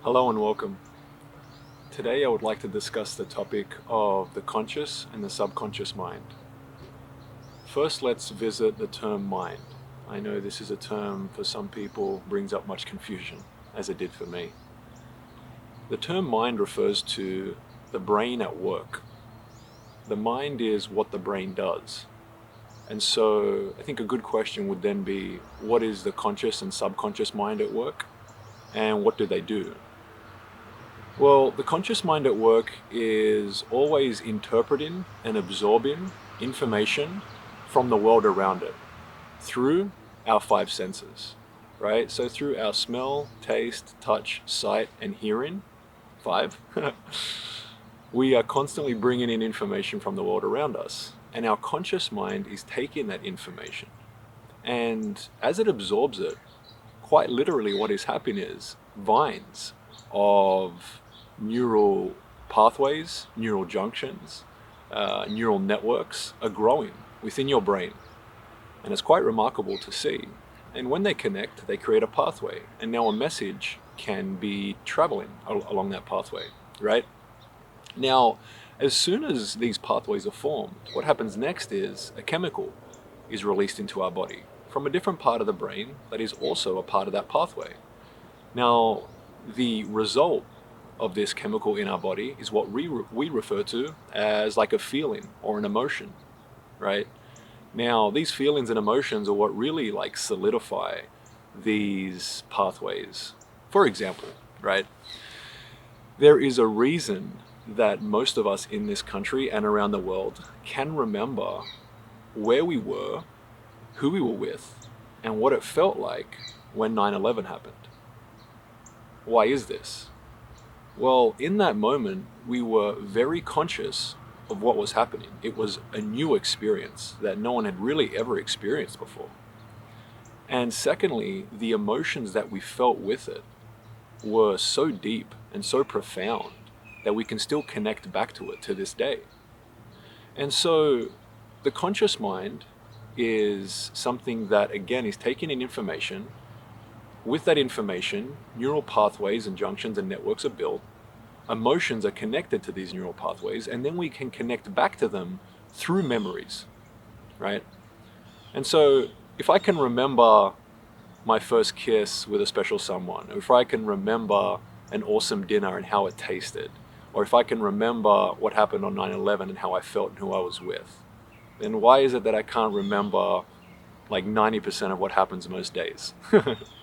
Hello and welcome. Today I would like to discuss the topic of the conscious and the subconscious mind. First, let's visit the term mind. I know this is a term for some people brings up much confusion, as it did for me. The term mind refers to the brain at work. The mind is what the brain does. And so I think a good question would then be, what is the conscious and subconscious mind at work? And what do they do? Well, the conscious mind at work is always interpreting and absorbing information from the world around it through our five senses, right? So through our smell, taste, touch, sight, and hearing, five, we are constantly bringing in information from the world around us. And our conscious mind is taking that information. And as it absorbs it, quite literally what is happening is vines of neural pathways, neural junctions, neural networks are growing within your brain. And it's quite remarkable to see. And when they connect, they create a pathway. And now a message can be traveling along that pathway, right? Now, as soon as these pathways are formed, what happens next is a chemical is released into our body from a different part of the brain that is also a part of that pathway. Now, the result of this chemical in our body is what we refer to as like a feeling or an emotion, right? Now, these feelings and emotions are what really like solidify these pathways. For example, right? There is a reason that most of us in this country and around the world can remember where we were, who we were with, and what it felt like when 9/11 happened. Why is this? Well, in that moment, we were very conscious of what was happening. It was a new experience that no one had really ever experienced before. And secondly, the emotions that we felt with it were so deep and so profound that we can still connect back to it to this day. And so the conscious mind is something that, again, is taking in information. With that information, neural pathways and junctions and networks are built. Emotions are connected to these neural pathways, and then we can connect back to them through memories, right? And so if I can remember my first kiss with a special someone, or if I can remember an awesome dinner and how it tasted, or if I can remember what happened on 9/11 and how I felt and who I was with, then why is it that I can't remember like 90% of what happens most days,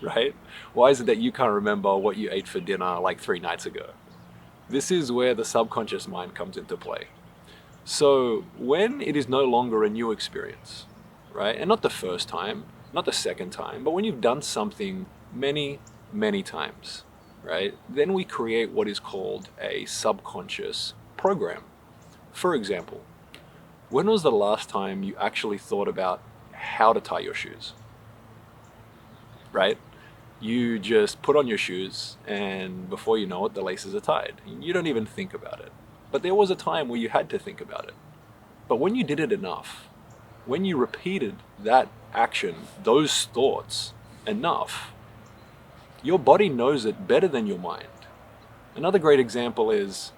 right? Why is it that you can't remember what you ate for dinner like 3 nights ago? This is where the subconscious mind comes into play. So when it is no longer a new experience, right? And not the first time, not the second time, but when you've done something many, many times, right? Then we create what is called a subconscious program. For example, when was the last time you actually thought about how to tie your shoes, right? You just put on your shoes and before you know it, the laces are tied. You don't even think about it. But there was a time where you had to think about it. But when you did it enough, when you repeated that action, those thoughts enough, your body knows it better than your mind. Another great example is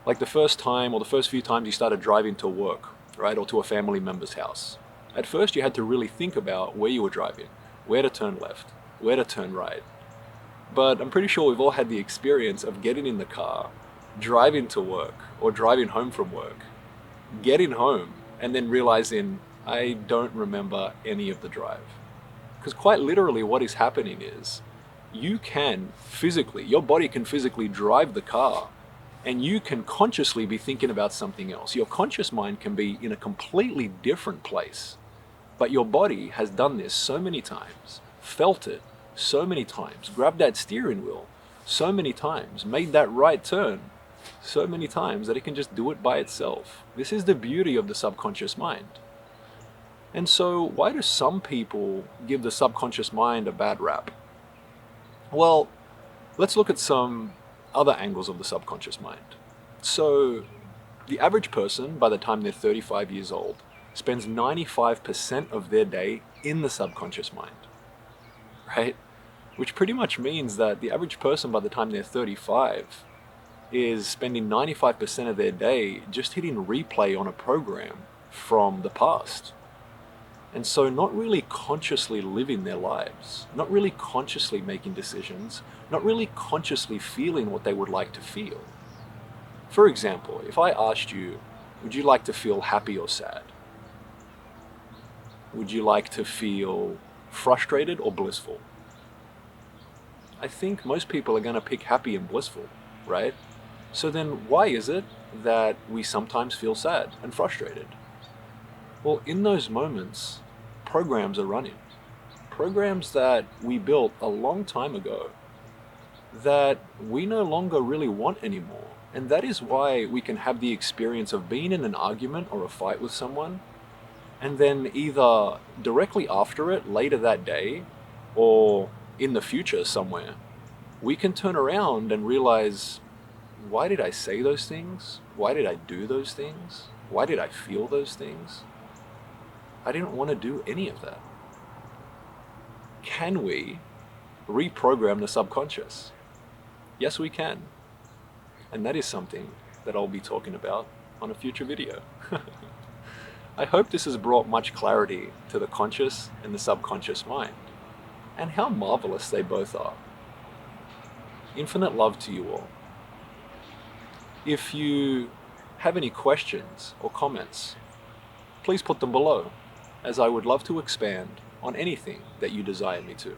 like the first time or the first few times you started driving to work, right? Or to a family member's house. At first, you had to really think about where you were driving, where to turn left, where to turn right. But I'm pretty sure we've all had the experience of getting in the car, driving to work, or driving home from work, getting home, and then realizing I don't remember any of the drive. Because quite literally, what is happening is you can physically, your body can physically drive the car, and you can consciously be thinking about something else. Your conscious mind can be in a completely different place. But your body has done this so many times, felt it so many times, grabbed that steering wheel so many times, made that right turn so many times that it can just do it by itself. This is the beauty of the subconscious mind. And so why do some people give the subconscious mind a bad rap? Well, let's look at some other angles of the subconscious mind. So the average person, by the time they're 35 years old, spends 95% of their day in the subconscious mind, right? which pretty much means that the average person by the time they're 35 is spending 95% of their day just hitting replay on a program from the past. And so not really consciously living their lives, not really consciously making decisions, not really consciously feeling what they would like to feel. For example, if I asked you, would you like to feel happy or sad? Would you like to feel frustrated or blissful? I think most people are going to pick happy and blissful, right? So then why is it that we sometimes feel sad and frustrated? Well, in those moments, programs are running. Programs that we built a long time ago that we no longer really want anymore. And that is why we can have the experience of being in an argument or a fight with someone, and then either directly after it, later that day, or in the future somewhere, we can turn around and realize, why did I say those things? Why did I do those things? Why did I feel those things? I didn't want to do any of that. Can we reprogram the subconscious? Yes, we can. And that is something that I'll be talking about on a future video. I hope this has brought much clarity to the conscious and the subconscious mind, and how marvelous they both are. Infinite love to you all. If you have any questions or comments, please put them below, as I would love to expand on anything that you desire me to.